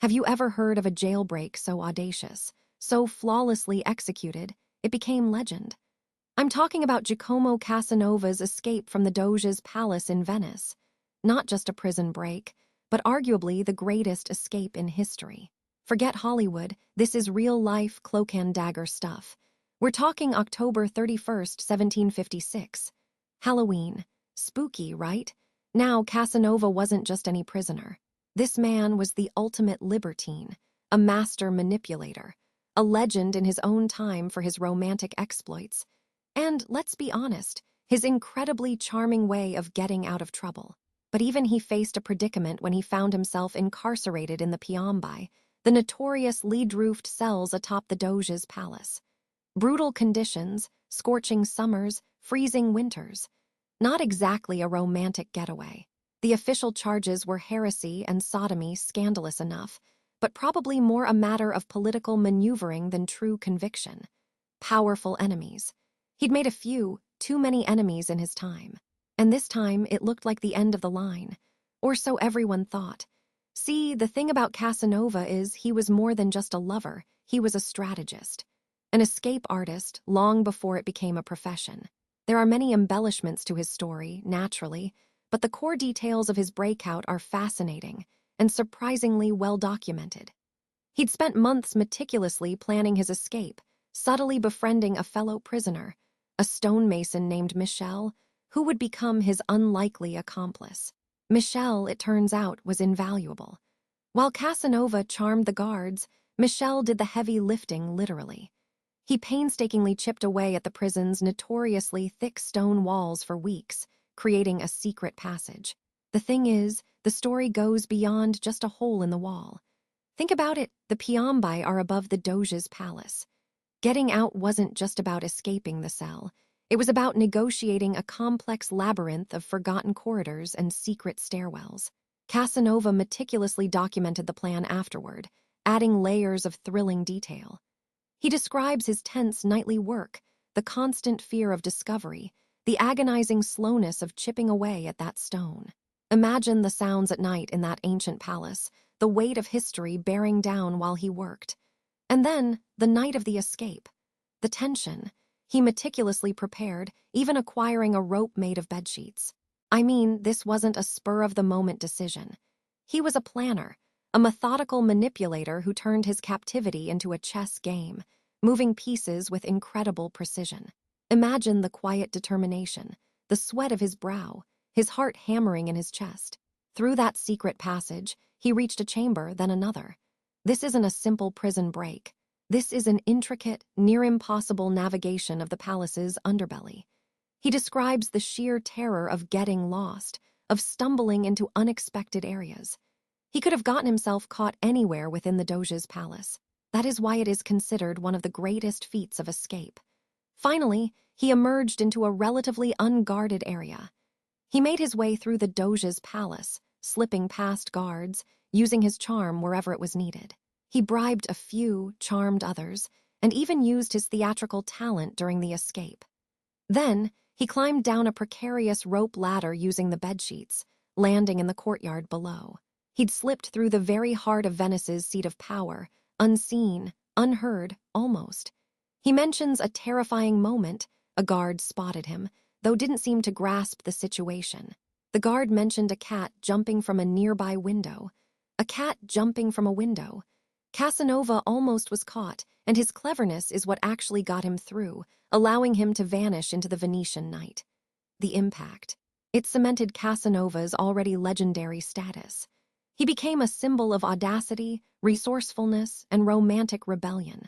Have you ever heard of a jailbreak so audacious, so flawlessly executed, it became legend? I'm talking about Giacomo Casanova's escape from the Doge's palace in Venice. Not just a prison break, but arguably the greatest escape in history. Forget Hollywood, this is real-life cloak-and-dagger stuff. We're talking October 31st, 1756. Halloween. Spooky, right? Now, Casanova wasn't just any prisoner. This man was the ultimate libertine, a master manipulator, a legend in his own time for his romantic exploits, and, let's be honest, his incredibly charming way of getting out of trouble. But even he faced a predicament when he found himself incarcerated in the Piombi, the notorious lead-roofed cells atop the Doge's palace. Brutal conditions, scorching summers, freezing winters. Not exactly a romantic getaway. The official charges were heresy and sodomy, scandalous enough, but probably more a matter of political maneuvering than true conviction. Powerful enemies. He'd made a few, too many enemies in his time. And this time, it looked like the end of the line. Or so everyone thought. See, the thing about Casanova is he was more than just a lover, he was a strategist. An escape artist long before it became a profession. There are many embellishments to his story, naturally, but the core details of his breakout are fascinating and surprisingly well documented. He'd spent months meticulously planning his escape, subtly befriending a fellow prisoner, a stonemason named Michel, who would become his unlikely accomplice. Michel, it turns out, was invaluable. While Casanova charmed the guards, Michel did the heavy lifting literally. He painstakingly chipped away at the prison's notoriously thick stone walls for weeks, creating a secret passage. The thing is, the story goes beyond just a hole in the wall. Think about it, the Piombi are above the Doge's palace. Getting out wasn't just about escaping the cell. It was about negotiating a complex labyrinth of forgotten corridors and secret stairwells. Casanova meticulously documented the plan afterward, adding layers of thrilling detail. He describes his tense nightly work, the constant fear of discovery, the agonizing slowness of chipping away at that stone. Imagine the sounds at night in that ancient palace, the weight of history bearing down while he worked. And then, the night of the escape. The tension. He meticulously prepared, even acquiring a rope made of bedsheets. I mean, this wasn't a spur-of-the-moment decision. He was a planner, a methodical manipulator who turned his captivity into a chess game, moving pieces with incredible precision. Imagine the quiet determination, the sweat of his brow, his heart hammering in his chest. Through that secret passage, he reached a chamber, then another. This isn't a simple prison break. This is an intricate, near-impossible navigation of the palace's underbelly. He describes the sheer terror of getting lost, of stumbling into unexpected areas. He could have gotten himself caught anywhere within the Doge's palace. That is why it is considered one of the greatest feats of escape. Finally, he emerged into a relatively unguarded area. He made his way through the Doge's palace, slipping past guards, using his charm wherever it was needed. He bribed a few, charmed others, and even used his theatrical talent during the escape. Then, he climbed down a precarious rope ladder using the bedsheets, landing in the courtyard below. He'd slipped through the very heart of Venice's seat of power, unseen, unheard, almost. He mentions a terrifying moment. A guard spotted him, though didn't seem to grasp the situation. The guard mentioned a cat jumping from a nearby window. A cat jumping from a window. Casanova almost was caught, and his cleverness is what actually got him through, allowing him to vanish into the Venetian night. The impact. It cemented Casanova's already legendary status. He became a symbol of audacity, resourcefulness, and romantic rebellion.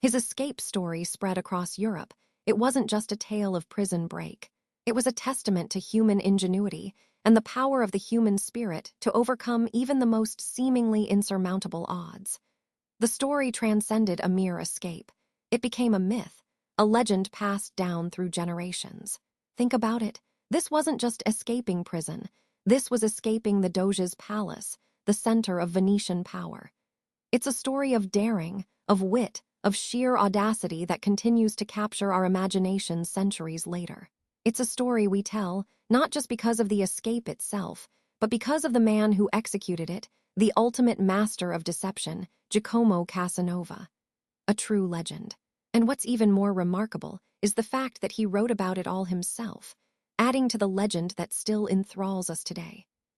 His escape story spread across Europe. It wasn't just a tale of prison break. It was a testament to human ingenuity and the power of the human spirit to overcome even the most seemingly insurmountable odds. The story transcended a mere escape. It became a myth, a legend passed down through generations. Think about it. This wasn't just escaping prison. This was escaping the Doge's palace, the center of Venetian power. It's a story of daring, of wit, of sheer audacity that continues to capture our imagination centuries later. It's a story we tell, not just because of the escape itself, but because of the man who executed it, The ultimate master of deception, Giacomo Casanova. A true legend. And what's even more remarkable is the fact that he wrote about it all himself, adding to the legend that still enthralls us today.